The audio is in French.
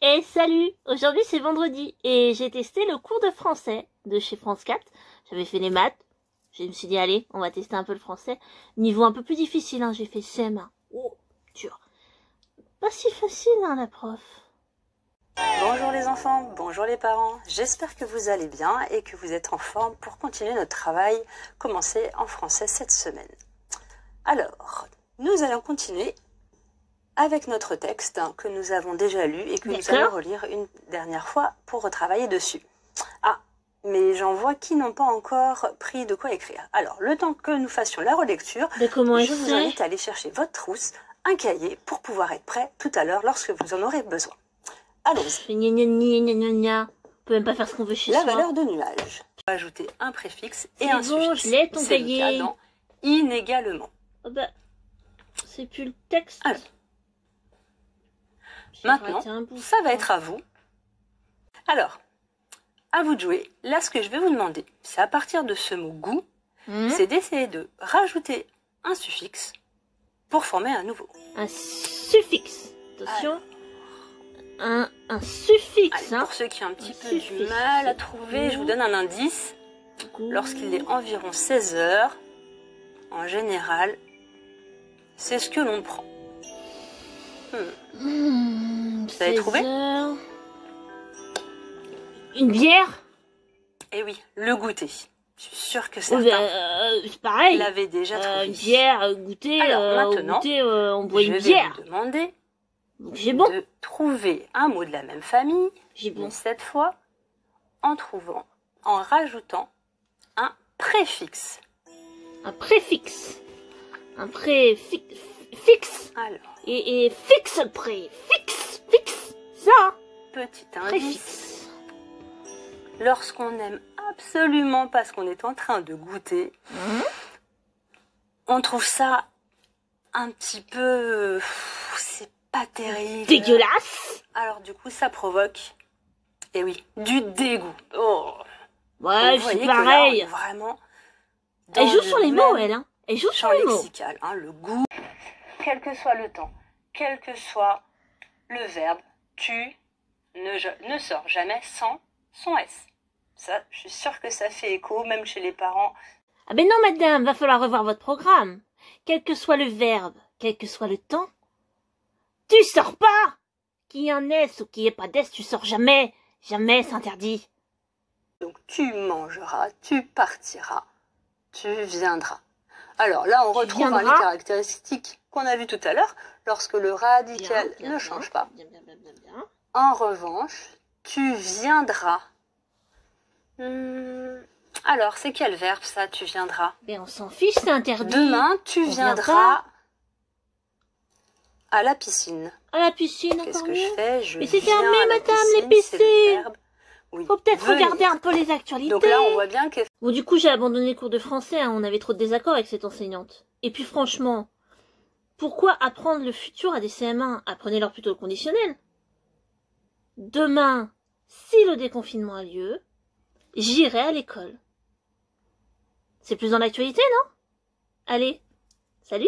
Et salut! Aujourd'hui c'est vendredi et j'ai testé le cours de français de chez France 4. J'avais fait les maths. Je me suis dit allez, on va tester un peu le français. Niveau un peu plus difficile, hein. J'ai fait CM1. Oh, dur. Pas si facile, hein, la prof. Bonjour les enfants, bonjour les parents. J'espère que vous allez bien et que vous êtes en forme pour continuer notre travail commencé en français cette semaine. Alors, nous allons continuer avec notre texte que nous avons déjà lu et que nous allons relire une dernière fois pour retravailler dessus. Ah, mais j'en vois qui n'ont pas encore pris de quoi écrire. Alors, le temps que nous fassions la relecture, je vous invite à aller chercher votre trousse, un cahier, pour pouvoir être prêt tout à l'heure lorsque vous en aurez besoin. Allons-y. On peut même pas faire ce qu'on veut chez soi. La valeur de nuage. On va ajouter un préfixe et un suffixe. Bon, je l'ai ton cahier. C'est le cas dans inégalement. Oh bah, c'est plus le texte. Alors. Maintenant, ça va être à vous. Alors, à vous de jouer. Là, ce que je vais vous demander, c'est à partir de ce mot goût, c'est d'essayer de rajouter un suffixe pour former un nouveau. Un suffixe. Attention. Un suffixe. Allez, pour ceux qui ont un petit peu du mal à trouver, je vous donne un indice. Lorsqu'il est environ 16 heures, en général, c'est ce que l'on prend. Vous avez trouvé? Une bière? Eh oui, le goûter. Je suis sûre que certains c'est pareil. l'avaient déjà trouvé. Une bière, goûter. Alors maintenant, on boit une bière. Je vais vous demander de trouver un mot de la même famille, mais cette fois en rajoutant un préfixe. Un préfixe. Un préfixe. Fixe. Alors. Et fixe le préfixe. Fixe. Ça. Petit indice. Lorsqu'on n'aime absolument pas ce qu'on est en train de goûter, on trouve ça un petit peu... c'est pas terrible. Dégueulasse. Alors du coup, ça provoque, et oui, du dégoût. Oh. Ouais, c'est pareil. Là, vraiment. Elle joue sur les mots, elle. Hein. Elle joue sur les mots. Lexical, hein, le goût. Quel que soit le temps, quel que soit le verbe, tu ne sors jamais sans son S. Ça, je suis sûre que ça fait écho, même chez les parents. Ah ben non, madame, va falloir revoir votre programme. Quel que soit le verbe, quel que soit le temps, tu sors pas. Qu'il y ait un S ou qu'il n'y ait pas d'S, tu sors jamais. Jamais, c'est interdit. Donc, tu mangeras, tu partiras, tu viendras. Alors là, on retrouve les caractéristiques qu'on a vues tout à l'heure, lorsque le radical ne change pas. En revanche, tu viendras. Alors, c'est quel verbe ça, tu viendras? Mais on s'en fiche, c'est interdit. Demain, tu viendras à la piscine. À la piscine, qu'est-ce que je fais? Mais c'est fermé, madame, les piscines. Oui. Faut peut-être regarder un peu les actualités. Donc là, on voit bien que... Bon, du coup, j'ai abandonné le cours de français, hein. On avait trop de désaccords avec cette enseignante. Et puis franchement, pourquoi apprendre le futur à des CM1? Apprenez-leur plutôt le conditionnel. Demain, si le déconfinement a lieu, j'irai à l'école. C'est plus dans l'actualité, non? Allez, salut!